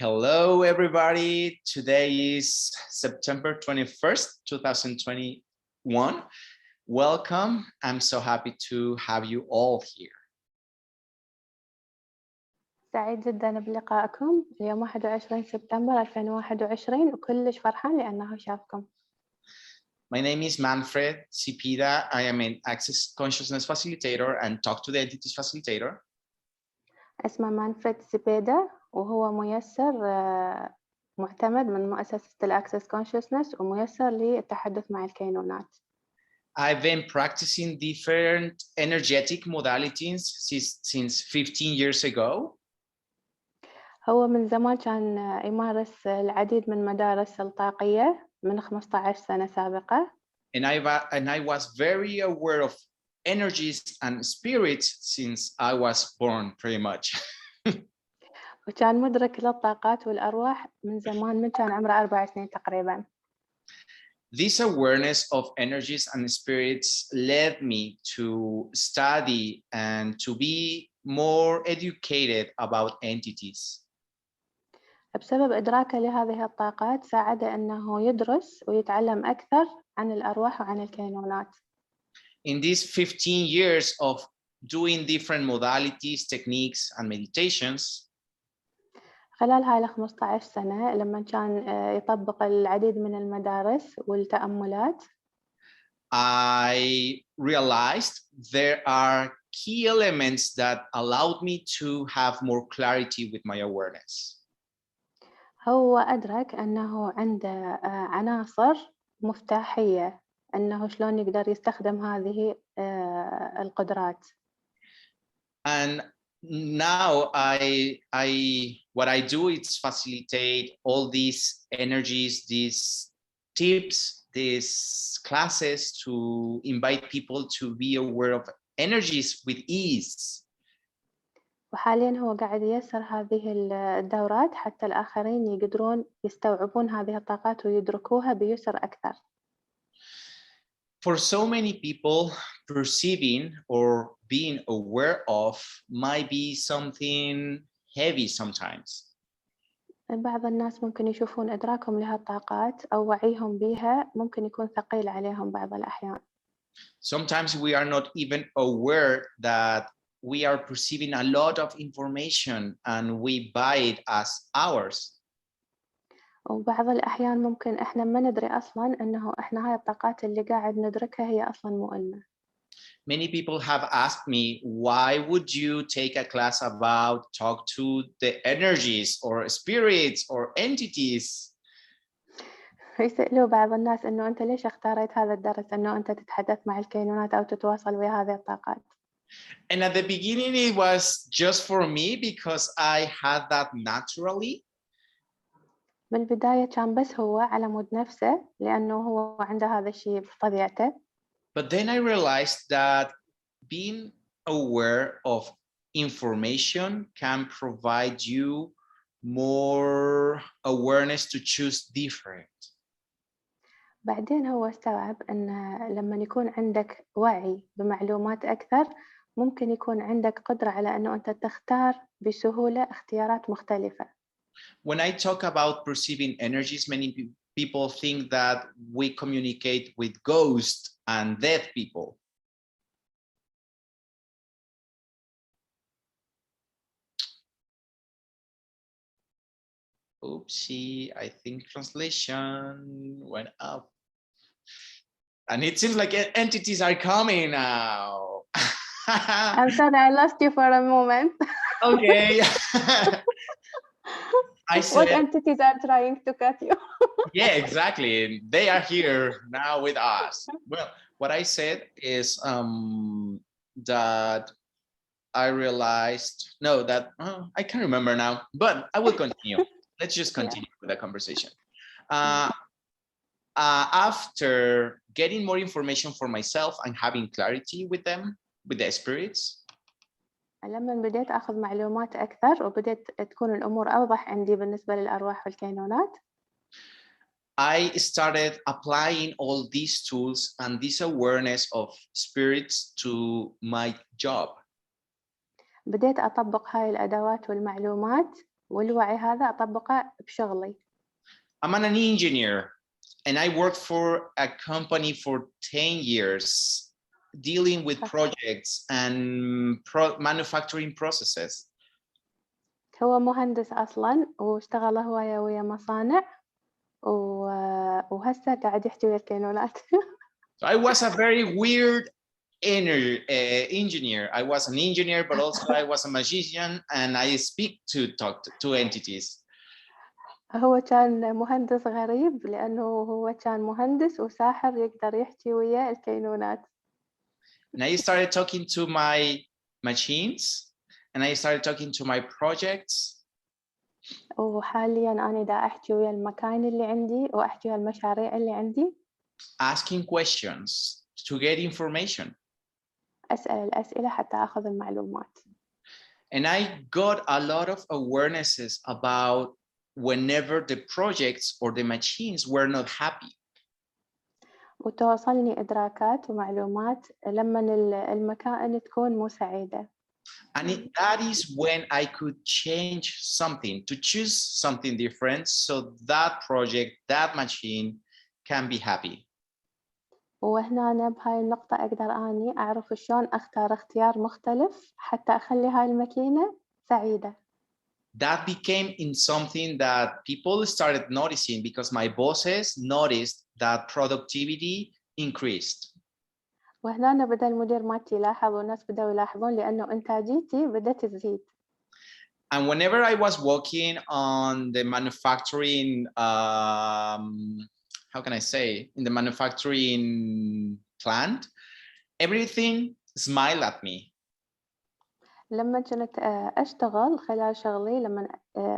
Hello, everybody. Today is September 21st, 2021. Welcome. I'm so happy to have you all here. سعيد جدا بلقائكم اليوم 21 سبتمبر 2021 وكلش فرحان لأنه شافكم. My name is Manfred Zepeda. I am an Access Consciousness Facilitator and Talk to the Entities Facilitator. اسمه مانفريد زيبيدا وهو ميسر معتمد من مؤسسة الأكسس كونشسنس وميسر للتحدث مع الكينونات. I've been practicing different energetic modalities since 15 years ago. هو من زمان كان يمارس العديد من مدارس الطاقية من 15 سنة سابقة. And I was very aware of energies and spirits since I was born, pretty much. وكان مدرك للطاقات والأرواح من زمان من كان عمره 4 سنين تقريبا. This awareness of energies and spirits led me to study and to be more educated about entities. بسبب إدراكه لهذه الطاقات ساعده أنه يدرس ويتعلم أكثر عن الأرواح وعن الكينونات. In these 15 years of doing different modalities, techniques, and meditations, خلال هاي 15 سنة لما كان يطبق العديد من المدارس والتأملات I realized there are key elements that allowed me to have more clarity with my awareness. هو أدرك أنه عنده عناصر مفتاحية أنه شلون يقدر يستخدم هذه القدرات. And now what I do is facilitate all these energies, these tips, these classes to invite people to be aware of energies with ease. وحاليا هو قاعد ييسر هذه الدورات حتى الآخرين يقدرون يستوعبون هذه الطاقات ويدركوها بيسر أكثر. For so many people, perceiving or being aware of might be something heavy sometimes. بعض الناس ممكن يشوفون إدراكهم لهالطاقات أو وعيهم بها ممكن يكون ثقيل عليهم بعض الأحيان. Sometimes we are not even aware that we are perceiving a lot of information and we buy it as ours. وبعض الأحيان ممكن إحنا ما ندري أصلاً إنه إحنا هاي الطاقات اللي قاعد ندركها هي أصلاً مو إلنا. Many people have asked me, why would you take a class about talk to the energies or spirits or entities? يسألوا بعض الناس إنه أنت ليش اختاريت هذا الدرس إنه أنت تتحدث مع الكينونات أو تتواصل ويا هذه الطاقات. And at the beginning it was just for me because I had that naturally. من البداية كان بس هو على مود نفسه لأنه هو عنده هذا الشيء بطبيعته. But then I realized that being aware of information can provide you more awareness to choose different. بعدين هو استوعب أن لما يكون عندك وعي بمعلومات أكثر ممكن يكون عندك قدرة على أنه أنت تختار بسهولة اختيارات مختلفة. When I talk about perceiving energies, many people think that we communicate with ghosts and dead people. Oopsie, I think translation went up. And it seems like entities are coming now. I'm sorry, I lost you for a moment. Okay. I said, what entities are trying to cut you? Yeah, exactly. They are here now with us. Well, what I said is that I realized, I can't remember now, but I will continue. Let's just continue with the conversation. After getting more information for myself and having clarity with them, with the spirits, لما بديت أخذ معلومات أكثر وبديت تكون الأمور أوضح عندي بالنسبة للأرواح والكينونات, I started applying all these tools and this awareness of spirits to my job. بديت أطبق هاي الأدوات والمعلومات والوعي هذا أطبقه بشغلي. I'm an engineer and I worked for a company for 10 years dealing with projects and manufacturing processes. هو مهندس أصلاً واشتغل هواية ويا مصانع وهسه قاعد يحكي ويا الكينونات. So I was a very weird engineer. I was an engineer, but also I was a magician and I speak to talk to entities. هو كان مهندس غريب لأنه هو كان مهندس وساحر يقدر يحكي ويا الكينونات. And I started talking to my machines and I started talking to my projects. وحالياً أنا دا أحكي ويا المكان اللي عندي وأحكي ويا المشاريع اللي عندي. Asking questions to get information. أسأل الأسئلة حتى أخذ المعلومات. And I got a lot of awarenesses about whenever the projects or the machines were not happy. وتوصلني إدراكات ومعلومات لما المكائن تكون مو سعيدة. And that is when I could change something, to choose something different so that project, that machine can be happy. وهنا أنا بهاي النقطة أقدر أني أعرف شلون أختار اختيار مختلف حتى أخلي هاي الماكينة سعيدة. That became in something that people started noticing because my bosses noticed that productivity increased. وهنا بدأ المدير مالتي يلاحظ والناس بدأوا يلاحظون لأنه إنتاجيتي بدأت تزيد. And whenever I was working on the manufacturing, how can I say, in the manufacturing plant, everything smiled at me. لما كنت أشتغل خلال شغلي لما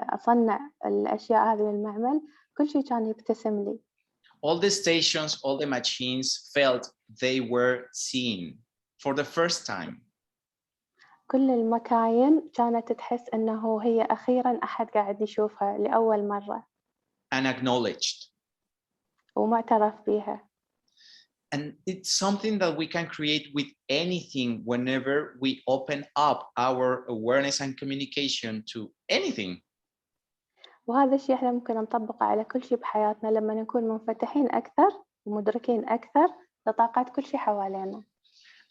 أصنع الأشياء هذه بالمعمل كل شيء كان يبتسم لي. All the stations, all the machines felt they were seen for the first time. كل المكاين كانت تحس أنه هي أخيراً أحد قاعد يشوفها لأول مرة. And acknowledged. ومعترف بيها. And it's something that we can create with anything whenever we open up our awareness and communication to anything. وهذا الشيء احنا ممكن نطبقه على كل شيء بحياتنا لما نكون منفتحين أكثر ومدركين أكثر لطاقات كل شيء حوالينا.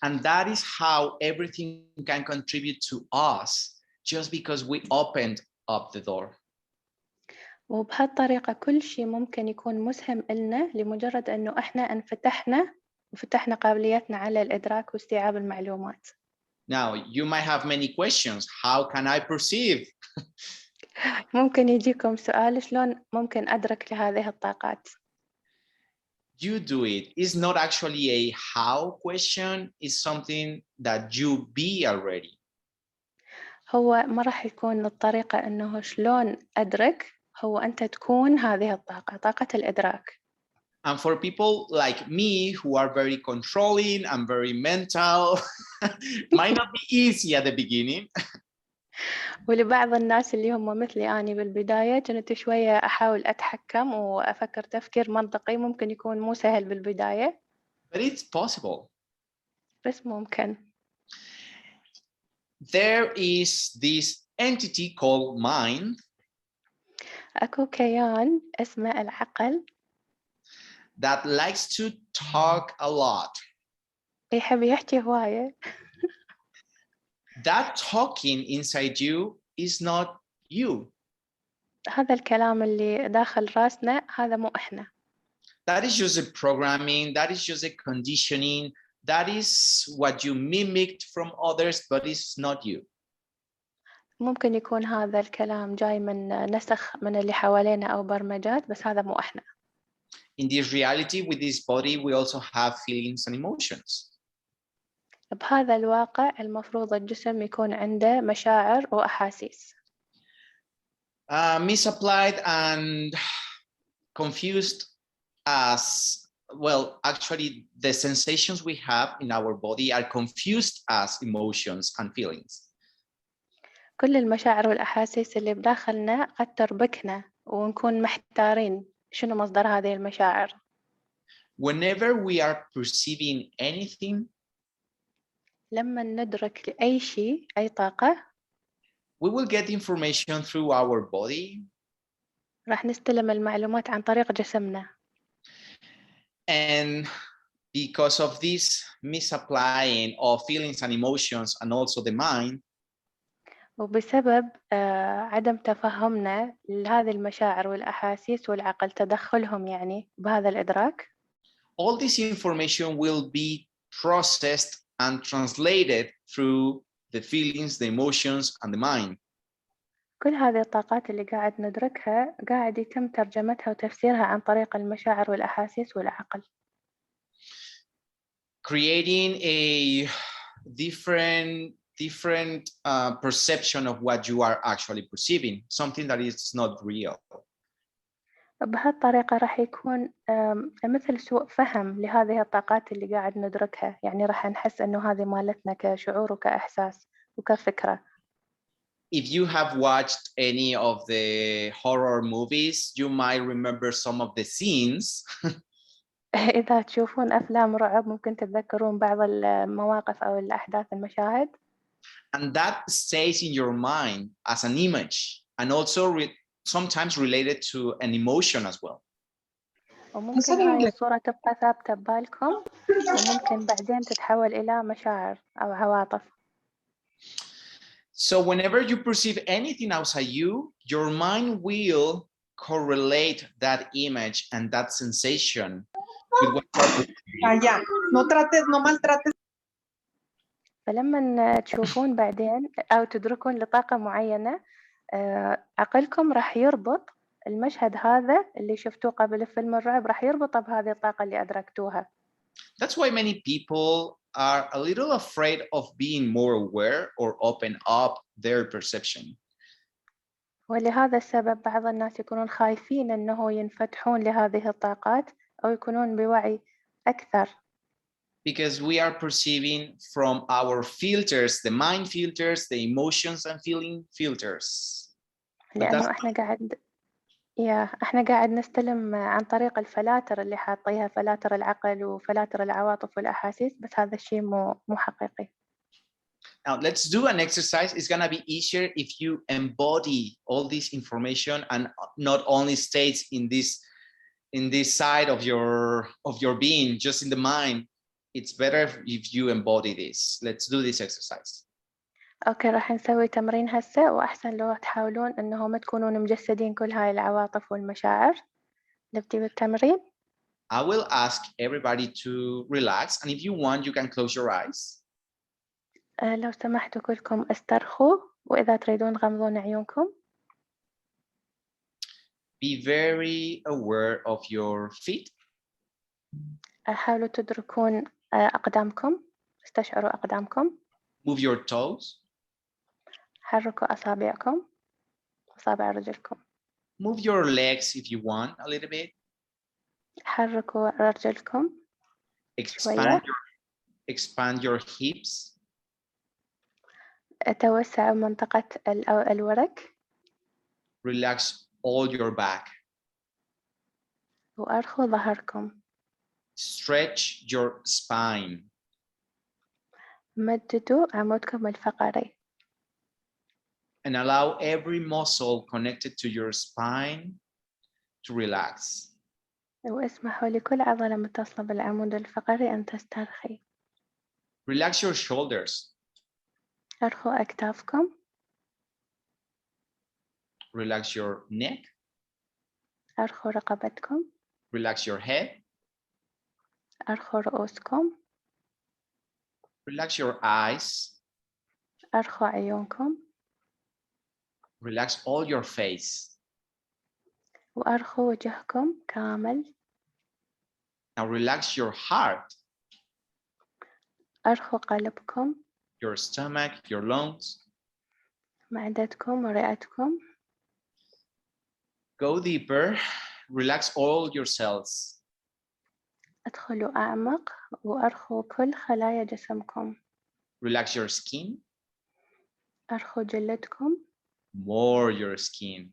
And that is how everything can contribute to us just because we opened up the door. وبهالطريقة كل شيء ممكن يكون مسهم إلنا لمجرد أنه احنا انفتحنا وفتحنا قابليتنا على الإدراك واستيعاب المعلومات. Now, you might have many questions. How can I perceive? ممكن يجيكم سؤال شلون ممكن أدرك لهذه الطاقات؟ You do it. It's not actually a how question. It's something that you be already. هو ما راح يكون الطريقة أنه شلون أدرك، هو أنت تكون هذه الطاقة، طاقة الإدراك. And for people like me who are very controlling and very mental, might not be easy at the beginning. ولبعض الناس اللي هم مثلي أنا بالبداية كنت شوية أحاول أتحكم وأفكر تفكير منطقي، ممكن يكون مو سهل بالبداية. But it's possible. بس ممكن. There is this entity called mind. أكو كيان اسمه العقل. That likes to talk a lot. يحب يحكي هواية. That talking inside you is not you. هذا الكلام اللي داخل راسنا هذا مو إحنا. That is just a programming, that is just a conditioning, that is what you mimicked from others, but it's not you. ممكن يكون هذا الكلام جاي من نسخ من اللي حوالينا أو برمجات، بس هذا مو إحنا. In this reality, with this body, we also have feelings and emotions. بهذا الواقع المفروض الجسم يكون عنده مشاعر وأحاسيس. Misapplied and confused as well. Actually, the sensations we have in our body are confused as emotions and feelings. كل المشاعر والأحاسيس اللي بداخلنا قد تربكنا ونكون محتارين شنو مصدر هذه المشاعر. Whenever we are perceiving anything, لما ندرك لأي شيء أي طاقة, We will get information through our body, راح نستلم المعلومات عن طريق جسمنا. and because of this misapplying of feelings and emotions and also the mind, وبسبب عدم تفهمنا لهذه المشاعر والأحاسيس والعقل تدخلهم يعني بهذا الإدراك، all this information will be processed and translated through the feelings, the emotions, and the mind. كل هذه الطاقات اللي قاعد ندركها قاعد يتم ترجمتها وتفسيرها عن طريق المشاعر والأحاسيس والعقل. Creating a different perception of what you are actually perceiving, something that is not real. بهالطريقة راح يكون مثل سوء فهم لهذه الطاقات اللي قاعد ندركها، يعني راح نحس إنه هذه مالتنا كشعور وكإحساس وكفكرة. If you have watched any of the horror movies, you might remember some of the scenes. إذا تشوفون أفلام رعب ممكن تتذكرون بعض المواقف أو الأحداث المشاهد. And that stays in your mind as an image, and also sometimes related to an emotion as well. وممكن هاي الصورة تبقى ثابتة ببالكم وممكن بعدين تتحول إلى مشاعر أو عواطف. So whenever you perceive anything outside you, your mind will correlate that image and that sensation with what you are perceiving. No trates, no maltrates. فلما تشوفون بعدين أو تدركون لطاقة معينة عقلكم راح يربط المشهد هذا اللي شفتوه قبل فيلم الرعب راح يربطه بهذه الطاقة اللي أدركتوها. That's why many people are a little afraid of being more aware or open up their perception. ولهذا السبب بعض الناس يكونون خايفين أنه ينفتحون لهذه الطاقات أو يكونون بوعي أكثر. Because we are perceiving from our filters, the mind filters, the emotions and feeling filters. لأنه احنا قاعد نستلم عن طريق الفلاتر اللي حاطيها فلاتر العقل وفلاتر العواطف والأحاسيس، بس هذا الشيء مو حقيقي. Now let's do an exercise. It's gonna be easier if you embody all this information and not only stays in this side of your being, just in the mind. It's better if you embody this. Let's do this exercise. اوكي راح نسوي تمرين هسه، واحسن لو تحاولون انه ما تكونون مجسدين كل هاي العواطف والمشاعر. نبتدي بالتمرين. I will ask everybody to relax, and if you want, you can close your eyes. لو سمحتوا كلكم استرخوا، وإذا تريدون غمضون عيونكم. Be very aware of your feet. حاولوا تدركون أقدامكم، استشعروا أقدامكم. Move your toes. حركوا أصابعكم، أصابع رجلكم. Move your legs if you want a little bit. حركوا رجلكم. Expand your hips. توسعوا منطقة الورك. Relax all your back. وأرخوا ظهركم. Stretch your spine. مددوا عمودكم الفقري. And allow every muscle connected to your spine to relax. واسمحوا لكل عضلة متصلة بالعمود الفقري أن تسترخي. Relax your shoulders. أرخوا أكتافكم. Relax your neck. أرخوا رقبتكم. Relax your head. أرخوا رؤوسكم. Relax your eyes. أرخوا عيونكم. Relax all your face. وأرخوا وجهكم كامل. Now relax your heart. أرخوا قلبكم. Your stomach, your lungs. معدتكم ورئتكم. Go deeper. Relax all your cells. ادخلوا أعمق وأرخوا كل خلايا جسمكم. Relax your skin. أرخوا جلدكم. More your skin.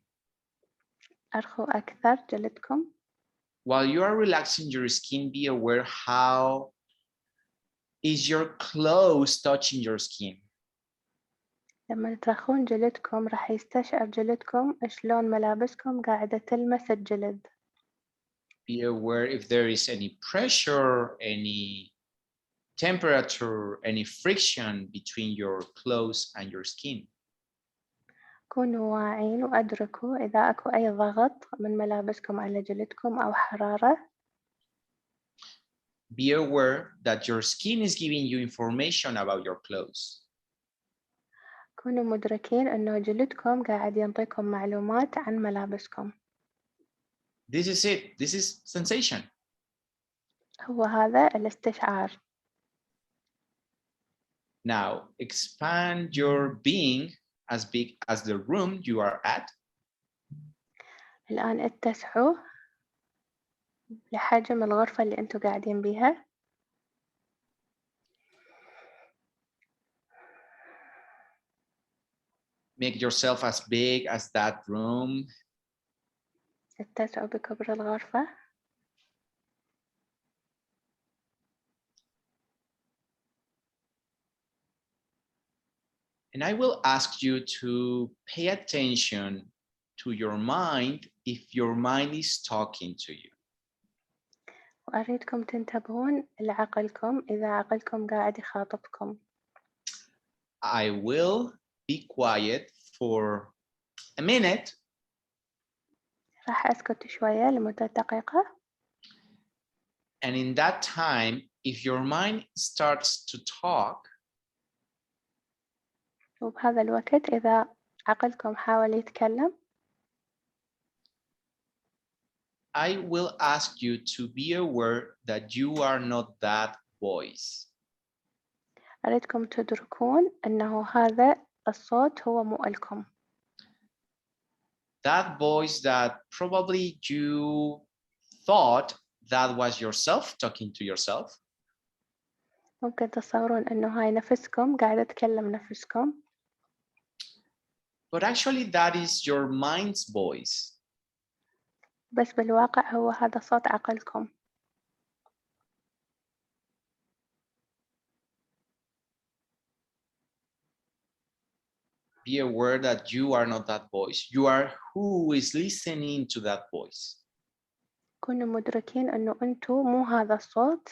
أرخوا أكثر جلدكم. While you are relaxing your skin, be aware how is your clothes touching your skin. لما ترخون جلدكم راح يستشعر جلدكم شلون ملابسكم قاعدة تلمس الجلد. Be aware if there is any pressure, any temperature, any friction between your clothes and your skin. كونوا واعين وأدركوا إذا أكو أي ضغط من ملابسكم على جلدكم أو حرارة. Be aware that your skin is giving you information about your clothes. كونوا مدركين إنه جلدكم قاعد ينطيكم معلومات عن ملابسكم. This is it. This is sensation. هو هذا الاستشعار. Now expand your being as big as the room you are at. الآن اتسعوا لحجم الغرفة اللي أنتوا قاعدين بيها. Make yourself as big as that room. اتسعوا بكبر الغرفة. And I will ask you to pay attention to your mind if your mind is talking to you. وأريدكم تنتبهون لعقلكم إذا عقلكم قاعد يخاطبكم. I will be quiet for a minute. راح أسكت شوية لمدة دقيقة. And in that time, if your mind starts to talk, وبهذا الوقت إذا عقلكم حاول يتكلم I will ask you to be aware that you are not that voice. أريدكم تدركون أنه هذا الصوت هو مو إلكم. That voice that probably you thought that was yourself talking to yourself. ممكن تتصورون أنه هاي نفسكم قاعدة تكلم نفسكم. But actually that is your mind's voice. بس بالواقع هو هذا صوت عقلكم. Be aware that you are not that voice. You are who is listening to that voice. كونوا مدركين أنه أنتوا مو هذا الصوت،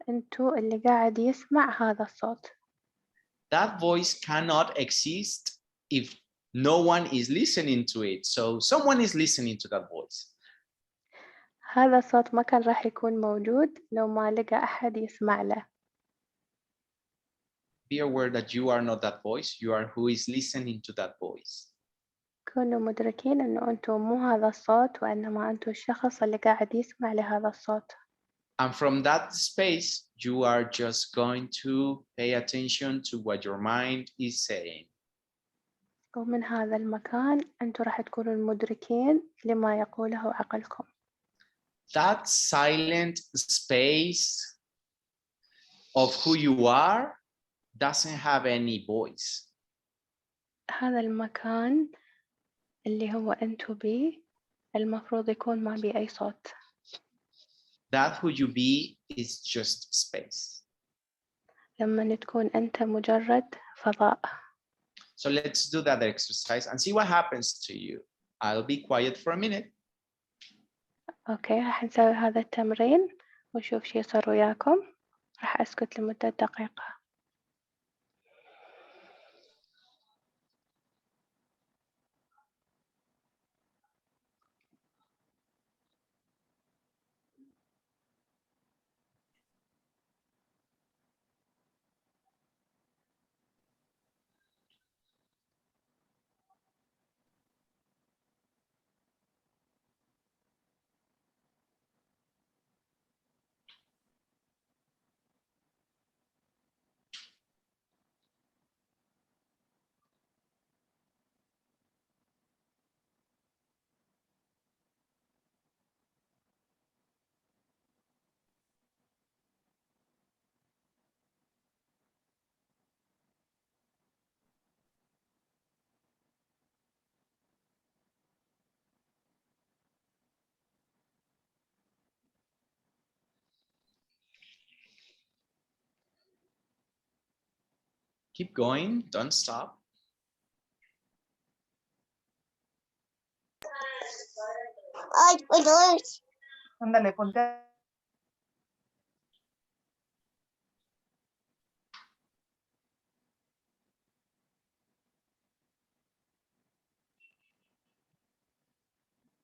أنتوا اللي قاعد يسمع هذا الصوت. That voice cannot exist if no one is listening to it. So someone is listening to that voice. هذا الصوت ما كان راح يكون موجود لو ما لقى أحد يسمع له. Be aware that you are not that voice. You are who is listening to that voice. كونوا مدركين أنه أنتوا مو هذا الصوت وإنما أنتوا الشخص اللي قاعد يسمع لهذا الصوت. And from that space, you are just going to pay attention to what your mind is saying. ومن هذا المكان أنتوا راح تكونوا مدركين لما يقوله عقلكم. That silent space of who you are doesn't have any voice. هذا المكان اللي هو أنتوا بيه المفروض يكون ما بيه أي صوت. That who you be is just space. لما تكون أنت مجرد فضاء. So let's do that exercise and see what happens to you. I'll be quiet for a minute. أوكي راح نسوي هذا التمرين ونشوف شي يصير وياكم. راح أسكت لمدة دقيقة. Keep going, don't stop. Ándale, ponte.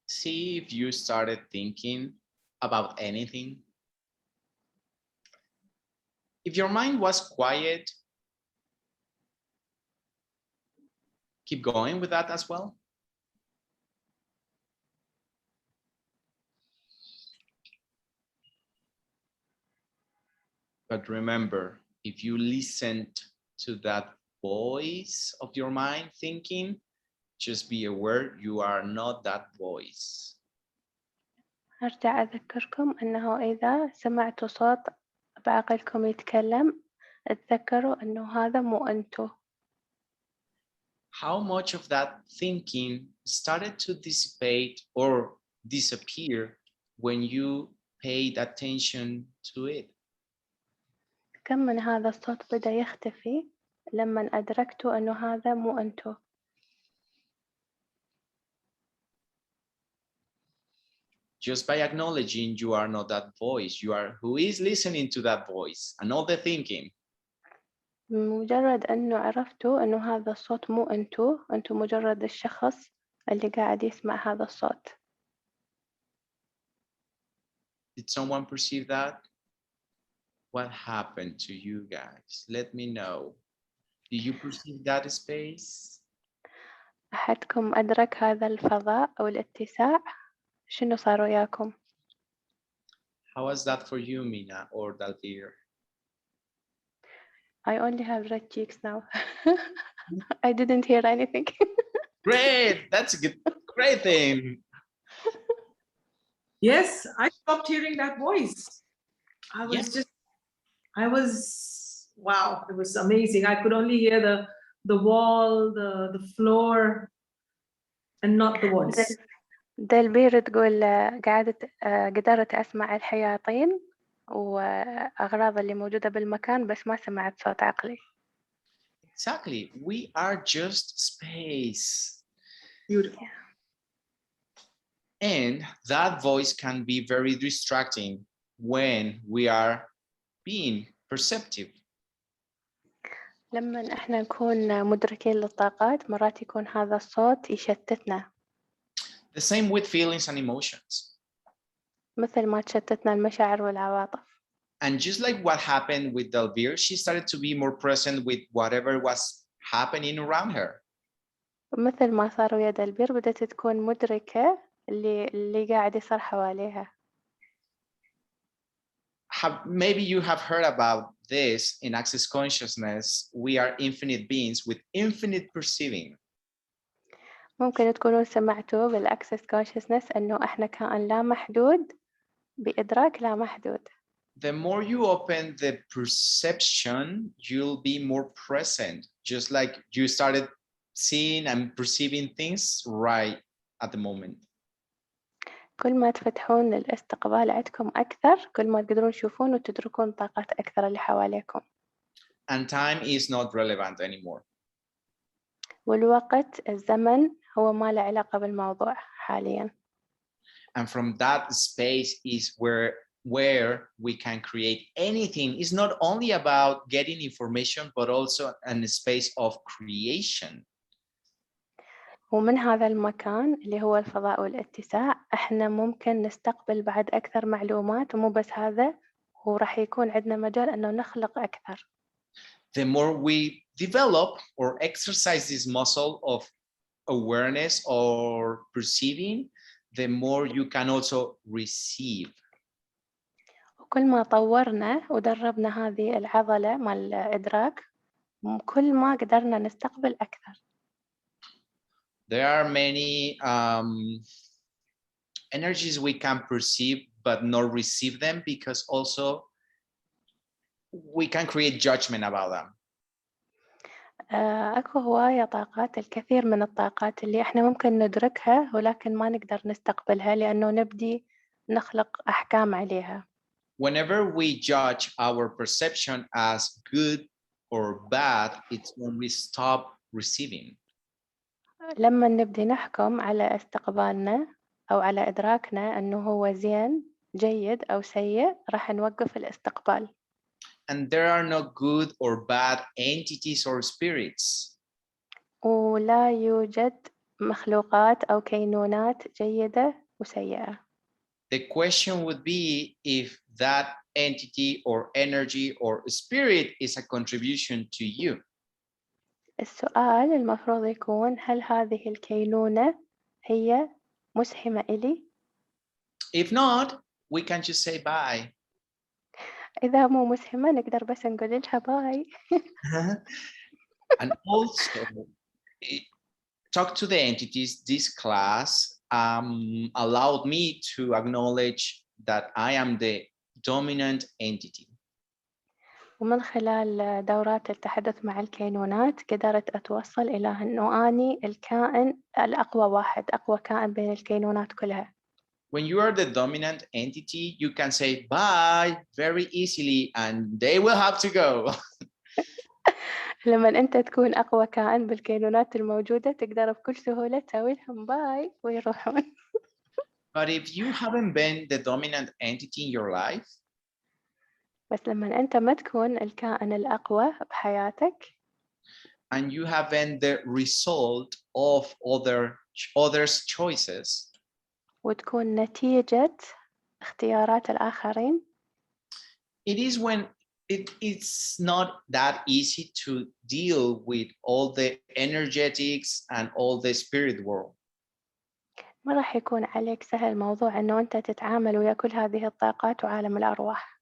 See if you started thinking about anything. If your mind was quiet, keep going with that as well. But remember, if you listened to that voice of your mind thinking, just be aware you are not that voice. أرجع أذكركم أنه إذا سمعتوا صوت بعقلكم يتكلم اتذكروا أنه هذا مو أنتو. How much of that thinking started to dissipate or disappear when you paid attention to it? كم من هذا الصوت بدأ يختفي لما أدركتوا أنه هذا مو أنتو. Just by acknowledging you are not that voice, you are who is listening to that voice and all the thinking. مجرد أنه عرفتوا أنه هذا الصوت مو أنتو، أنتو مجرد الشخص اللي قاعد يسمع هذا الصوت. Did someone perceive that? What happened to you guys? Let me know. Do you perceive that space? أحدكم أدرك هذا الفضاء أو الاتساع؟ شنو صار وياكم؟ How was that for you, Mina or Dalvir? I only have red cheeks now. I didn't hear anything. Great, that's a great thing. Yes, I stopped hearing that voice. Wow, it was amazing. I could only hear the wall, the floor, and not the voice. دلبير تقول قدرت أسمع الحياطين وأغراض اللي موجودة بالمكان بس ما سمعت صوت عقلي. Exactly, we are just space. Beautiful. Yeah. And that voice can be very distracting when we are being perceptive. لما إحنا نكون مدركين للطاقات مرات يكون هذا الصوت يشتتنا. The same with feelings and emotions. مثل ما تشتتنا المشاعر والعواطف. And just like what happened with Dalvir, she started to be more present with whatever was happening around her. مثل ما صار ويا دلبير بدأت تكون مدركة اللي قاعد يصير حواليها. Maybe you have heard about this in Access Consciousness. We are infinite beings with infinite perceiving. ممكن تكونوا سمعتوا بالأكسس كونشسنس أنه إحنا كائن لا محدود بإدراك لا محدود. The more you open the perception, you'll be more present, just like you started seeing and perceiving things right at the moment. كل ما تفتحون الاستقبال عندكم أكثر كل ما تقدرون تشوفون وتدركون طاقات أكثر اللي حواليكم. And time is not relevant anymore. والوقت الزمن هو ما له علاقة بالموضوع حاليا. And from that space is where we can create anything. It's not only about getting information, but also a space of creation. ومن هذا المكان اللي هو الفضاء والاتساع احنا ممكن نستقبل بعد أكثر معلومات ومو بس هذا وراح يكون عندنا مجال أنه نخلق أكثر. The more we develop or exercise this muscle of awareness or perceiving, the more you can also receive. وكل ما طورنا ودربنا هذه العضلة مال الإدراك كل ما قدرنا نستقبل أكثر. There are many energies we can perceive but not receive them because also we can create judgment about them. أكو هواية طاقات الكثير من الطاقات اللي إحنا ممكن ندركها ولكن ما نقدر نستقبلها لأنه نبدي نخلق أحكام عليها. Whenever we judge our perception as good or bad, it's when we stop receiving. لما نبدي نحكم على استقبالنا أو على إدراكنا أنه هو زين جيد أو سيء راح نوقف الاستقبال. And there are no good or bad entities or spirits. ولا يوجد مخلوقات أو كينونات جيدة وسيئة. The question would be if that entity or energy or spirit is a contribution to you. السؤال المفروض يكون هل هذه الكينونة هي مسهمة إلي؟ If not, we can just say bye. إذا مو مسهمة نقدر بس نقول لها باي. And also talk to the entities. This class allowed me to acknowledge that I am the dominant entity. ومن خلال دورات التحدث مع الكينونات قدرت أتوصل إلى أنه أني الكائن الأقوى واحد، أقوى كائن بين الكينونات كلها. When you are the dominant entity, you can say bye very easily and they will have to go. لما أنت تكون أقوى كائن بالكينونات الموجودة تقدر بكل سهولة تسوي لهم باي ويروحون. But if you haven't been the dominant entity in your life, بس لما أنت ما تكون الكائن الأقوى بحياتك and you haven't the result of others' choices, وتكون نتيجة اختيارات الآخرين it is when it's not that easy to deal with all the energetics and all the spirit world. ما راح يكون عليك سهل موضوع أنه أنت تتعامل ويا كل هذه الطاقات وعالم الأرواح.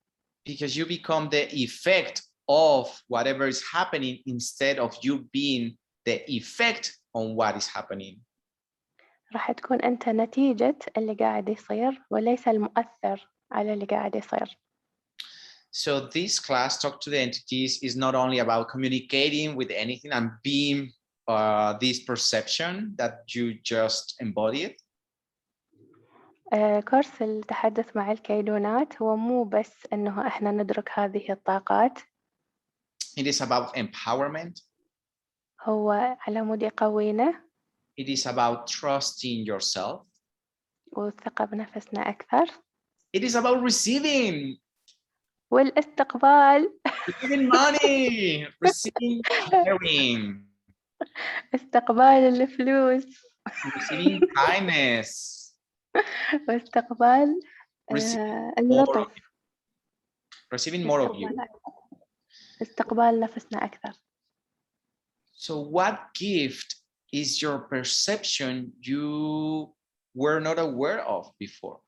Because you become the effect of whatever is happening instead of you being the effect on what is happening. راح تكون أنت نتيجة اللي قاعد يصير وليس المؤثر على اللي قاعد يصير. So this class, Talk to the Entities, is not only about communicating with anything and being this perception that you just embodied. كورس التحدث مع الكينونات هو مو بس أنه إحنا ندرك هذه الطاقات. It is about empowerment. هو على مود يقوينا. It is about trusting yourself. والثقة بنفسنا أكثر. It is about receiving. والاستقبال. Receiving money. Receiving caring. استقبال الفلوس. Receiving kindness. واستقبال اللطف. Receiving more of you. استقبال نفسنا أكثر. So what gift is your perception you were not aware of before?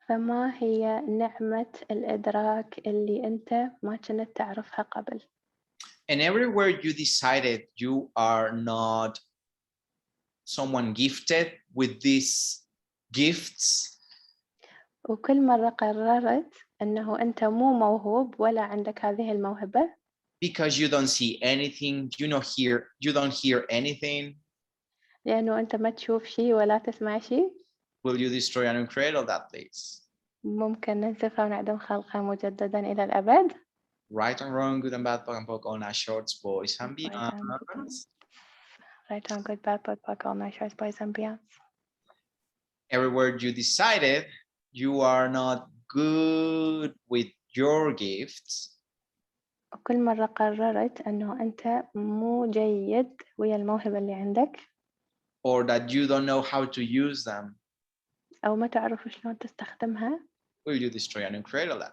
فما هي نعمة الإدراك اللي أنت ما كنت تعرفها قبل؟ And everywhere you decided you are not someone gifted with these gifts. وكل مرة قررت أنه أنت مو موهوب ولا عندك هذه الموهبة. Because you don't see anything, you don't hear anything. لأنه أنت ما تشوف شيء ولا تسمع شيء. Will you destroy and uncreate that place? ممكن ننسفها ونعدم خلقها مجددا إلى الأبد. Right and wrong, good and bad, POC and POC, all night shorts, boys and beyonds. Right and good, bad, POC, all night shorts, boys and beyonds. Everywhere you decided you are not good with your gifts. وكل مرة قررت أنه أنت مو جيد ويا الموهبة اللي عندك. Or that you don't know how to use them. أو ما تعرف شلون تستخدمها. Will you destroy and uncreate that?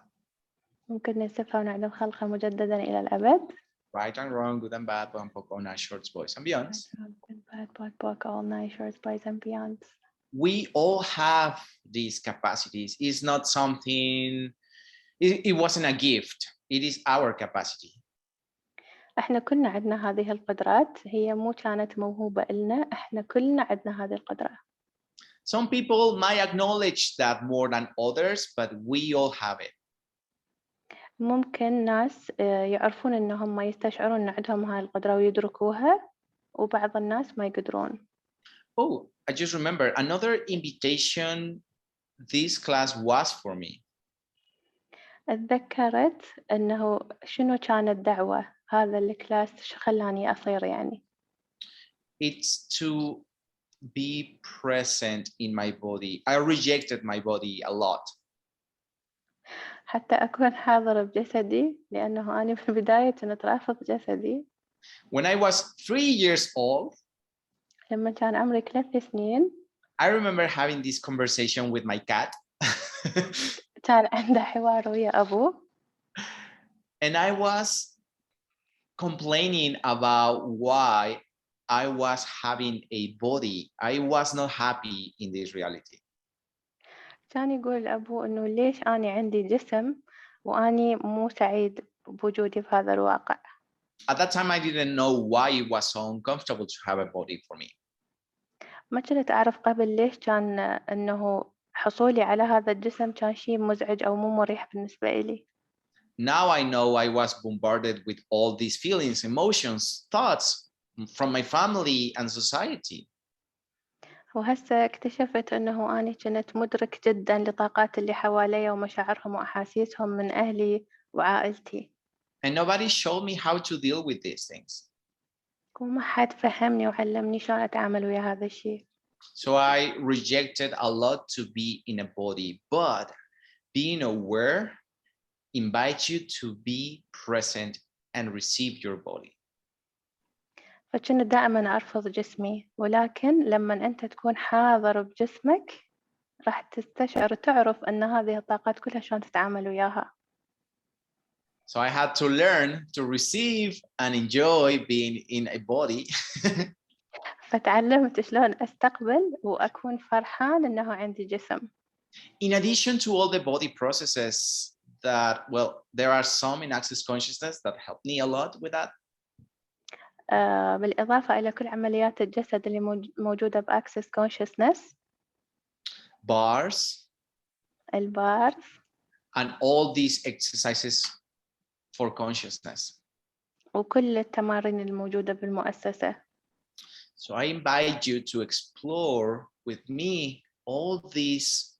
ممكن ننسفها ونعدم خلقها مجددا إلى الأبد. Right and wrong, good and bad, POC and POC, all night shorts, boys and beyonds. Good, bad, POC, all night shorts, boys and beyonds. We all have these capacities. It's not something, it wasn't a gift. It is our capacity. احنا كلنا عندنا هذه القدرات، هي مو كانت موهوبة إلنا، احنا كلنا عندنا هذه القدرة. Some people might acknowledge that more than others, but we all have it. ممكن ناس يعرفون إنهم يستشعرون إن عندهم هاي القدرة ويدركوها، وبعض الناس ما يقدرون. Oh, I just remember another invitation this class was for me. أتذكرت إنه شنو كانت دعوة هذا الكلاس خلاني أصير يعني. it's to be present in my body. I rejected my body a lot. حتى أكون حاضر بجسدي لأنه أنا في البداية كنت رافض جسدي. When I was 3 years old, لما كان عمري 3 سنين I remember having this conversation with my cat. كان عنده حوار ويا أبوه. And I was complaining about why I was having a body. I was not happy in this reality. كان يقول لأبوه إنه ليش أنا عندي جسم وأني مو سعيد بوجودي في هذا الواقع. At that time, I didn't know why it was so uncomfortable to have a body for me. ما كنت أعرف قبل ليش كان إنه حصولي على هذا الجسم كان شيء مزعج أو مو مريح بالنسبة إلي. Now I know I was bombarded with all these feelings, emotions, thoughts from my family and society. وهسه اكتشفت إنه أنا كنت مدرك جدا لطاقات اللي حواليا ومشاعرهم وأحاسيسهم من أهلي وعائلتي. And nobody showed me how to deal with these things. وما حد فهمني وعلمني شلون أتعامل ويا هذا الشيء. So I rejected a lot to be in a body, but being aware invites you to be present and receive your body. فكنت دائما أرفض جسمي، ولكن لما أنت تكون حاضر بجسمك راح تستشعر وتعرف أن هذه الطاقات كلها شلون تتعامل وياها. So I had to learn to receive and enjoy being in a body. فتعلمت شلون أستقبل وأكون فرحان أنه عندي جسم. In addition to all the body processes that, well, there are some in Access Consciousness that help me a lot with that. بالإضافة إلى كل عمليات الجسد اللي موجودة بأكسس كونشسنس. Bars. البارز. And all these exercises for consciousness. وكل التمارين الموجودة بالمؤسسة. So I invite you to explore with me all these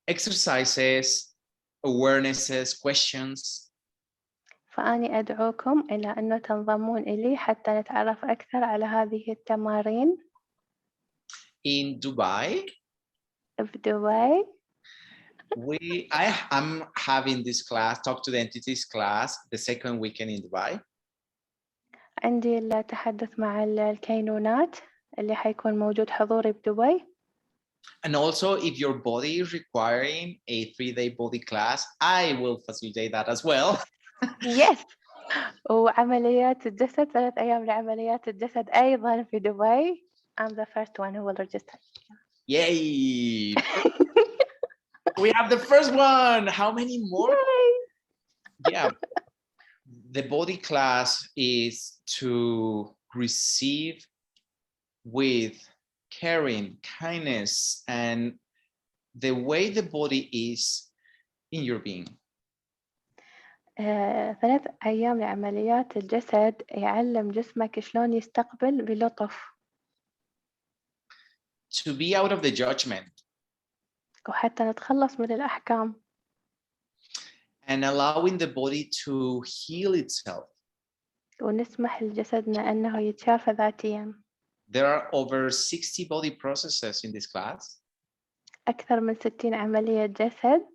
exercises, awarenesses, questions. فأني أدعوكم إلى أنه تنضمون إلي حتى نتعرف أكثر على هذه التمارين. In Dubai. في دبي. I'm having this class, Talk to the Entities class, the second weekend in Dubai. عندي التحدث مع الكينونات اللي حيكون موجود حضوري بدبي. And also, if your body is requiring a 3-day body class, I will facilitate that as well. Yes. وعمليات الجسد 3 أيام لعمليات الجسد أيضا في دبي. I'm the first one who will register. Yay! We have the first one. How many more? Yay! Yeah. The body class is to receive with caring, kindness, and the way the body is in your being. 3 أيام لعمليات الجسد يعلم جسمك شلون يستقبل بلطف. To be out of the judgment. وحتى نتخلص من الأحكام. And allowing the body to heal itself. ونسمح لجسدنا أنه يتشافى ذاتيا. There are over 60 body processes in this class. أكثر من 60 عملية جسد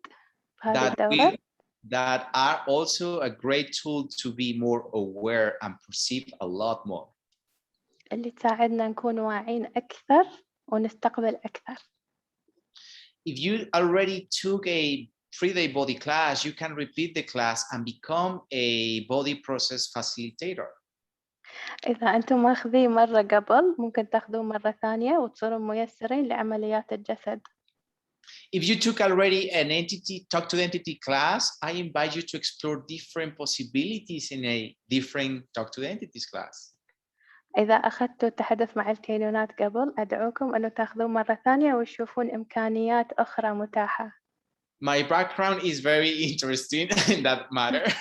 في هذه الدورة. That are also a great tool to be more aware and perceive a lot more. اللي تساعدنا نكون واعين أكثر ونستقبل أكثر. If you already took a 3-day body class, you can repeat the class and become a body process facilitator. إذا أنتم ماخذين مرة قبل ممكن تاخذون مرة ثانية وتصيرون ميسرين لعمليات الجسد. If you took already an Talk to the Entity class, I invite you to explore different possibilities in a different Talk to the Entities class. إذا أخذتوا التحدث مع الكينونات قبل أدعوكم أنه تاخذون مرة ثانية وتشوفون إمكانيات أخرى متاحة. My background is very interesting in that matter.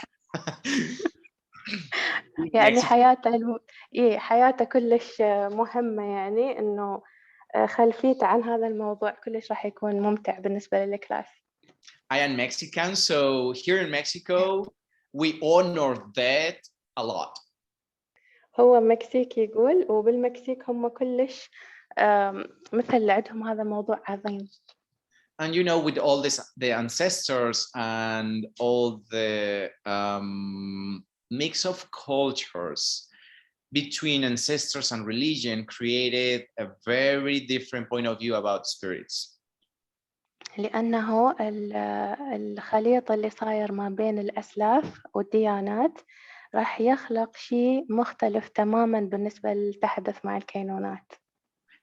يعني حياته كلش مهمة، يعني إنه خلفيته عن هذا الموضوع كلش راح يكون ممتع بالنسبة للكلاس. I am Mexican, so here in Mexico we honor that a lot. هو مكسيكي يقول، وبالمكسيك هم كلش مثل عندهم هذا موضوع عظيم. And you know, with all this, the ancestors and all the mix of cultures between ancestors and religion created a very different point of view about spirits. لأنه الخليط اللي صاير ما بين الأسلاف والديانات راح يخلق شيء مختلف تماماً بالنسبة للتحدث مع الكينونات.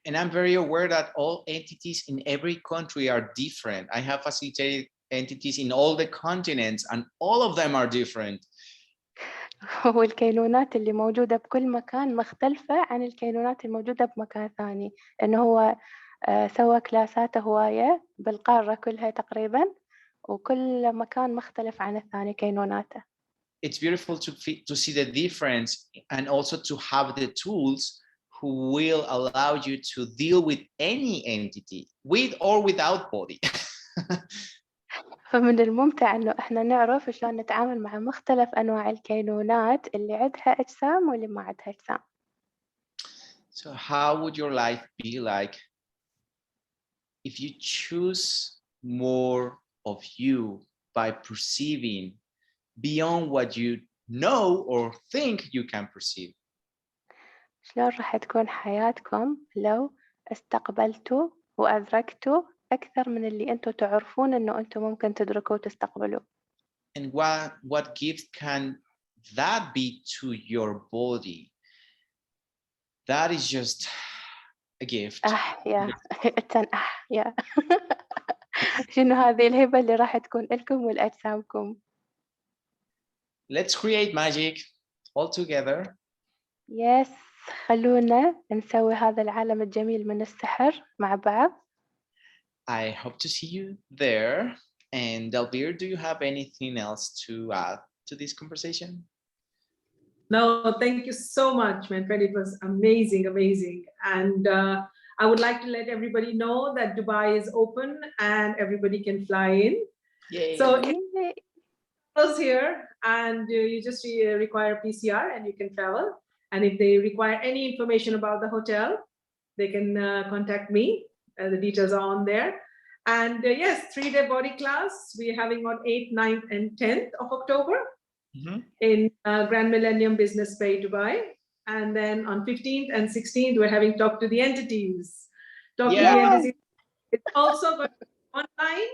And I'm very aware that all entities in every country are different. I have facilitated entities in all the continents and all of them are different. والكينونات اللي موجودة بكل مكان مختلفة عن الكينونات الموجودة بمكان ثاني، إنه هو سوى كلاسات هواية بالقارة كلها تقريباً، وكل مكان مختلف عن الثاني كينوناته. It's beautiful to see the difference and also to have the tools who will allow you to deal with any entity, with or without body. فمن الممتع إنه إحنا نعرف شلون نتعامل مع مختلف أنواع الكينونات اللي عندها أجسام واللي ما عندها أجسام. So how would your life be like if you choose more of you by perceiving beyond what you know or think you can perceive? شلون راح تكون حياتكم لو استقبلتوا وأدركتوا أكثر من اللي أنتوا تعرفون إنه أنتوا ممكن تدركوا وتستقبلوا. And what gift can that be to your body? That is just a gift. يا يا شنو هذه الهبة اللي راح تكون لكم ولأجسامكم. Let's create magic all together. يس، خلونا نسوي هذا العالم الجميل من السحر مع بعض. I hope to see you there. And Delbir, do you have anything else to add to this conversation? No, thank you so much, Manfred. It was amazing, amazing. And I would like to let everybody know that Dubai is open and everybody can fly in. Yay. So it's here and you just require PCR and you can travel. And if they require any information about the hotel, they can contact me. The details are on there. And yes, 3-day body class. We're having on 8th, 9th, and 10th of October. In Grand Millennium Business Bay, Dubai. And then on 15th and 16th, we're having Talk to the Entities. Talk to the Entities. It's also going to be online.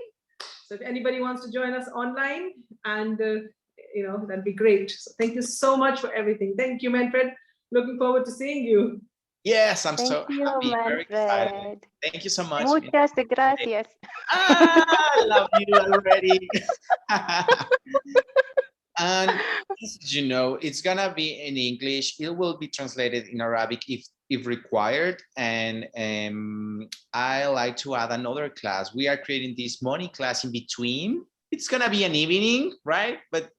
So if anybody wants to join us online, and that'd be great. So thank you so much for everything. Thank you, Manfred. Looking forward to seeing you. Yes, I'm Thank so you, happy, very excited. Manfred. Thank you so much. Muchas gracias. I love you already. And as you know, it's gonna be in English. It will be translated in Arabic if required. And I like to add another class. We are creating this morning class in between. It's gonna be an evening, right? But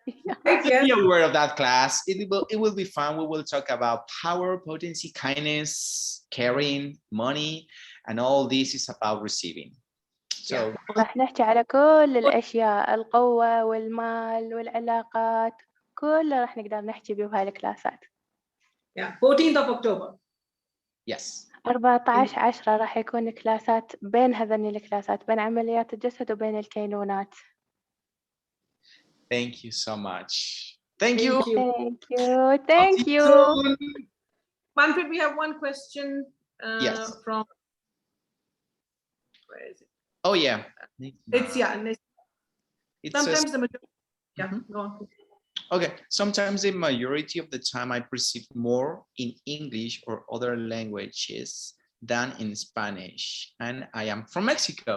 be aware of that class. It will be fun. We will talk about power, potency, kindness, caring, money, and all this is about receiving. So راح نحكي على كل الأشياء، القوة والمال والعلاقات، كلها راح نقدر نحكي بيه بهاي الكلاسات. 14th of October. Yes. 14/10 راح يكون كلاسات بين هذين الكلاسات، بين عمليات الجسد وبين الكينونات. Thank you so much. Thank you. Thank you. Thank you. Manfred, we have one question Yes. from. Where is it? Oh yeah. It's sometimes the majority. Go on. Okay, sometimes the majority of the time I perceive more in English or other languages than in Spanish, and I am from Mexico.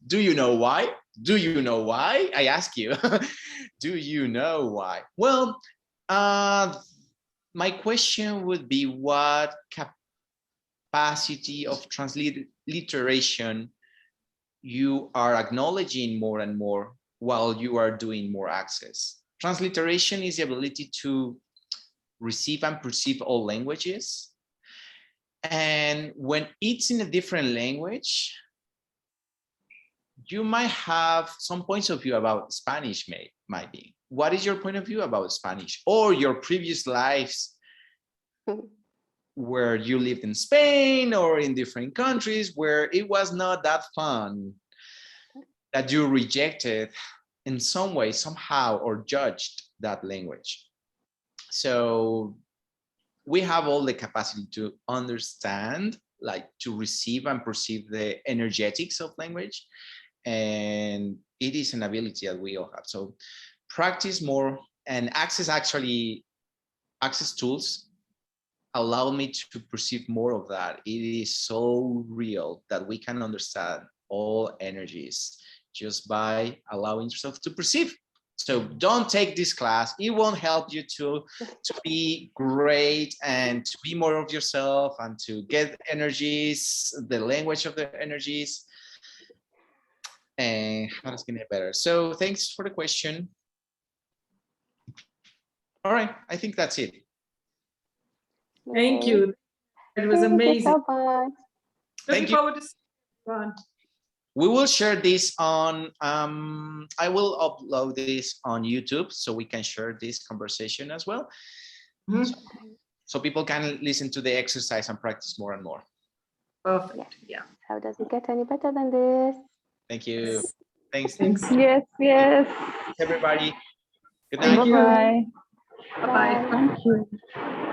Do you know why? Do you know why? I ask you. Do you know why? Well, my question would be what capacity of transliteration you are acknowledging more and more while you are doing more access. Transliteration is the ability to receive and perceive all languages. And when it's in a different language, you might have some points of view about Spanish, might be. What is your point of view about Spanish or your previous lives where you lived in Spain or in different countries where it was not that fun, that you rejected in some way, somehow, or judged that language. So we have all the capacity to understand, like to receive and perceive the energetics of language. And it is an ability that we all have. So practice more and access tools allow me to perceive more of that. It is so real that we can understand all energies just by allowing yourself to perceive. So don't take this class. It won't help you to be great and to be more of yourself and to get energies, the language of the energies, and how to get better. So thanks for the question. All right, I think that's it. Thank you. It was Thank amazing. you so much. Looking forward to seeing you. We will share this on, I will upload this on YouTube so we can share this conversation as well. So people can listen to the exercise and practice more and more. Perfect. Yeah. How does it get any better than this? Thank you. Thanks. Yes, yes. Everybody. Good night. Thank you. Bye-bye. Bye-bye. Thank you.